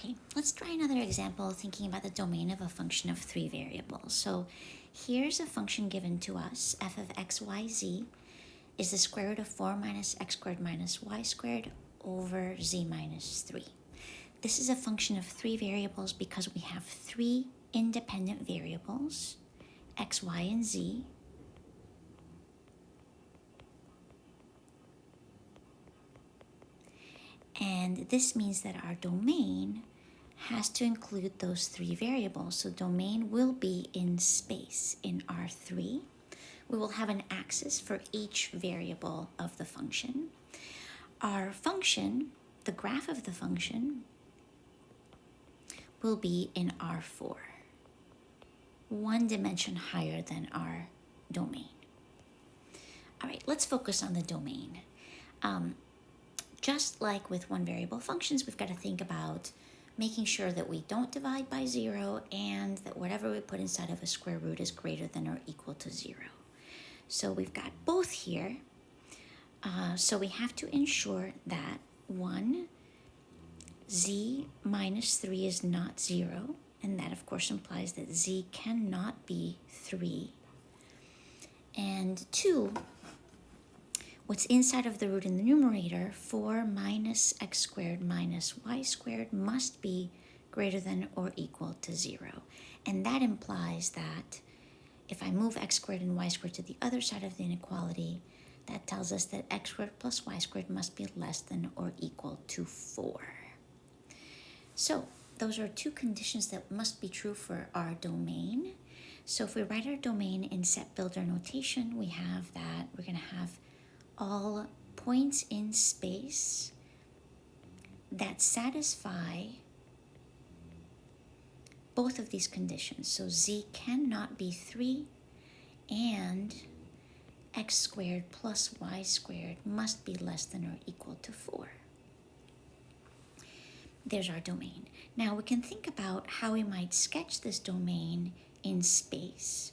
Okay, let's try another example thinking about the domain of a function of three variables. So here's a function given to us, f of x, y, z is the square root of 4 minus x squared minus y squared over z minus 3. This is a function of three variables because we have three independent variables, x, y, and z. And this means that our domain has to include those three variables. So domain will be in space in R3. We will have an axis for each variable of the function. Our function, the graph of the function, will be in R4, one dimension higher than our domain. All right, let's focus on the domain. Just like with one variable functions, we've got to think about making sure that we don't divide by 0 and that whatever we put inside of a square root is greater than or equal to 0. So we've got both here. So we have to ensure that 1, z minus 3 is not 0, and that of course implies that z cannot be 3. And 2, what's inside of the root in the numerator, 4 minus x squared minus y squared, must be greater than or equal to 0. And that implies that if I move x squared and y squared to the other side of the inequality, that tells us that x squared plus y squared must be less than or equal to 4. So those are two conditions that must be true for our domain. So if we write our domain in set builder notation, we have that we're going to have all points in space that satisfy both of these conditions. So z cannot be 3 and x squared plus y squared must be less than or equal to 4. There's our domain. Now we can think about how we might sketch this domain in space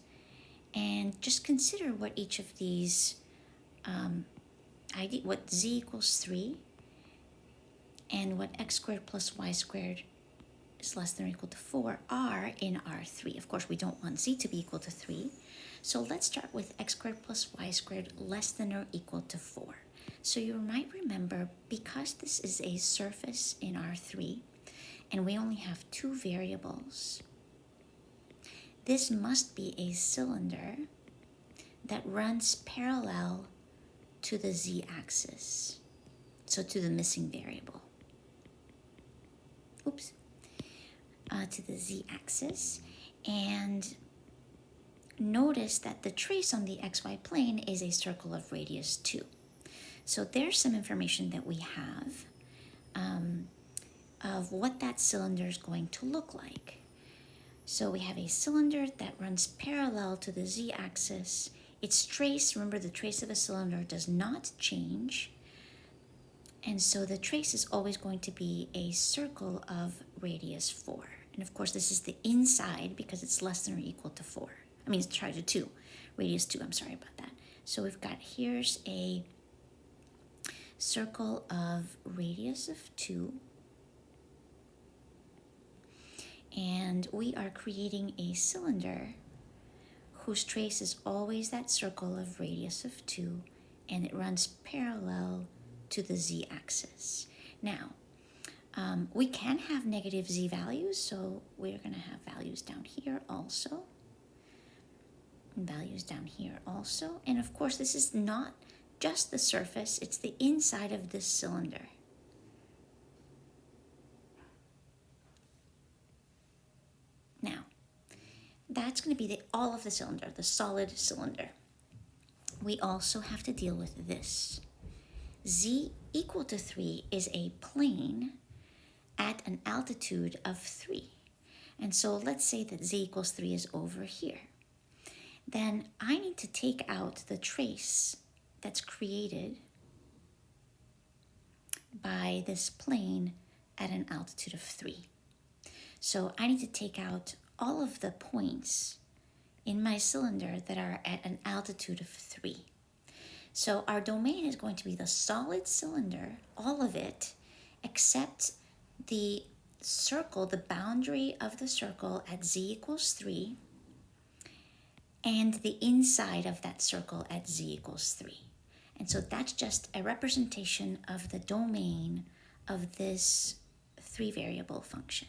and just consider what each of these what z equals 3 and what x squared plus y squared is less than or equal to 4 are in R3. Of course, we don't want z to be equal to 3. So let's start with x squared plus y squared less than or equal to 4. So you might remember, because this is a surface in R3 and we only have two variables, this must be a cylinder that runs parallel to the z-axis, so to the missing variable. To the z-axis. And notice that the trace on the xy plane is a circle of radius 2. So there's some information that we have of what that cylinder is going to look like. So we have a cylinder that runs parallel to the z-axis. Its trace, remember the trace of a cylinder does not change. And so the trace is always going to be a circle of radius 4. And of course, this is the inside because it's less than or equal to 4. I mean, it's to 2, radius 2, I'm sorry about that. So we've got, here's a circle of radius of 2. And we are creating a cylinder whose trace is always that circle of radius of 2, and it runs parallel to the z-axis. Now, we can have negative z values, so we're going to have values down here also, and values down here also. And of course, this is not just the surface, it's the inside of this cylinder. Now, that's going to be all of the cylinder, the solid cylinder. We also have to deal with this. Z equal to 3 is a plane at an altitude of 3. And so let's say that z equals 3 is over here. Then I need to take out the trace that's created by this plane at an altitude of 3. So I need to take out all of the points in my cylinder that are at an altitude of 3. So our domain is going to be the solid cylinder, all of it, except the circle, the boundary of the circle at z equals 3, and the inside of that circle at z equals 3. And so that's just a representation of the domain of this 3-variable function.